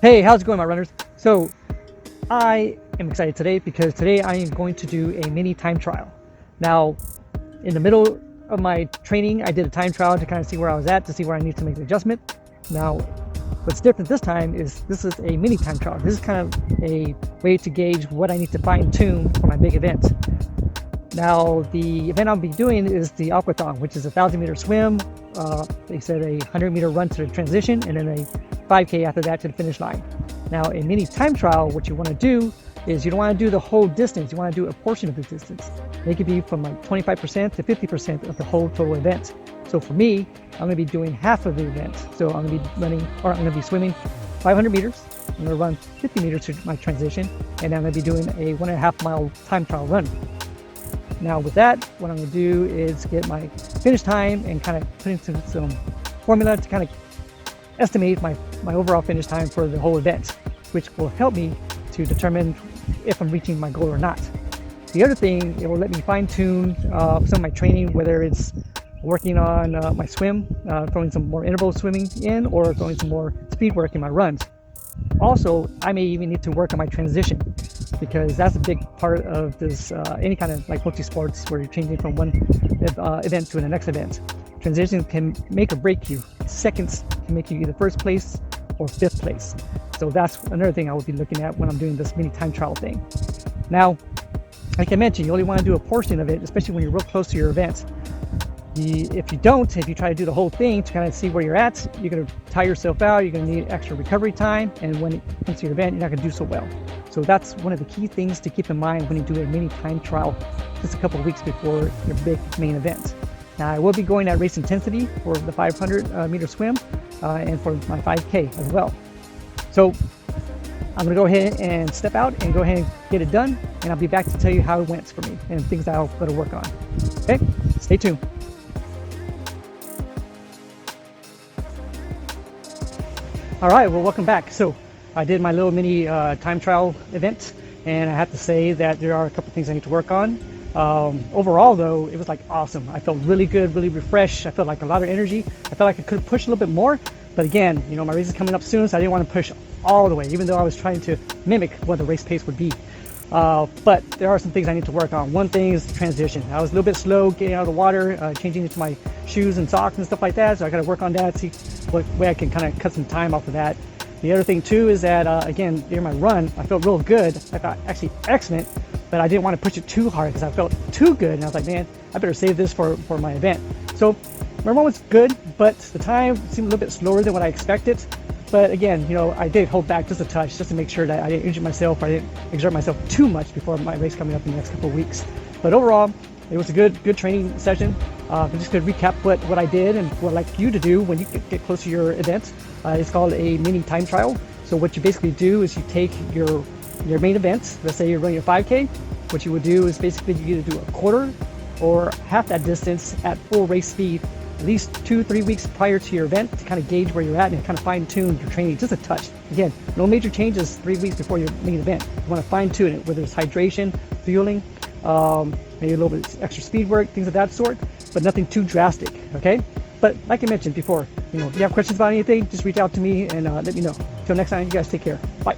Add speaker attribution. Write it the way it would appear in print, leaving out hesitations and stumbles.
Speaker 1: Hey, how's it going, my runners? So, I am excited today because today I am going to do a mini time trial. Now, in the middle of my training, I did a time trial to kind of see where I was at, to see where I need to make the adjustment. Now, what's different this time is this is a mini time trial. This is kind of a way to gauge what I need to fine tune for my big event. Now, the event I'll be doing is the Aquathon, which is a 1,000-meter swim. They said a 100-meter run to the transition, and then a 5K after that to the finish line. Now, a mini time trial, what you want to do is you don't want to do the whole distance. You want to do a portion of the distance. It could be from like 25% to 50% of the whole total event. So for me, I'm going to be doing half of the event. So I'm going to be swimming 500 meters. I'm going to run 50 meters to my transition, and I'm going to be doing a 1.5 mile time trial run. Now with that, what I'm going to do is get my finish time and kind of put into some formula to kind of estimate my overall finish time for the whole event, which will help me to determine if I'm reaching my goal or not. The other thing, it will let me fine tune some of my training, whether it's working on my swim, throwing some more interval swimming in, or throwing some more speed work in my runs. Also, I may even need to work on my transition, because that's a big part of this any kind of like multi-sports where you're changing from one event to the next event. Transition can make or break you. Seconds can make you either first place or fifth place. So that's another thing I will be looking at when I'm doing this mini time trial thing. Now, like I mentioned, you only want to do a portion of it, especially when you're real close to your event. If you try to do the whole thing to kind of see where you're at, you're going to tire yourself out, you're going to need extra recovery time, and when it comes to your event, you're not going to do so well. So that's one of the key things to keep in mind when you do a mini time trial just a couple of weeks before your big main event. Now, I will be going at race intensity for the 500 meter swim and for my 5K as well. So I'm going to go ahead and step out and go ahead and get it done, and I'll be back to tell you how it went for me and things that I'll better work on. Okay, stay tuned. All right, well, welcome back. So I did my little mini time trial event, and I have to say that there are a couple things I need to work on. Overall, though, it was like awesome. I felt really good, really refreshed. I felt like a lot of energy. I felt like I could have pushed a little bit more, but again, my race is coming up soon, so I didn't want to push all the way, even though I was trying to mimic what the race pace would be. But there are some things I need to work on. One thing is the transition. I was a little bit slow getting out of the water, changing into my shoes and socks and stuff like that, so I got to work on that, see what way I can kind of cut some time off of that. The other thing too is that again, during my run, I felt real good. I felt actually excellent, but I didn't want to push it too hard because I felt too good, and I was like, man, I better save this for my event. So my run was good, but the time seemed a little bit slower than what I expected. But again, I did hold back just a touch, just to make sure that I didn't injure myself, or I didn't exert myself too much before my race coming up in the next couple of weeks. But overall, it was a good training session. I'm just going to recap what I did and what I'd like you to do when you get close to your event. It's called a mini time trial. So what you basically do is you take your main event. Let's say you're running a 5K. What you would do is basically you either do a quarter or half that distance at full race speed, at least 2-3 weeks prior to your event, to kind of gauge where you're at and kind of fine tune your training just a touch. Again, no major changes 3 weeks before your main event. You want to fine tune it, whether it's hydration, fueling, maybe a little bit extra speed work, things of that sort, but nothing too drastic, okay? But like I mentioned before, if you have questions about anything, just reach out to me and let me know. Until next time, you guys take care. Bye.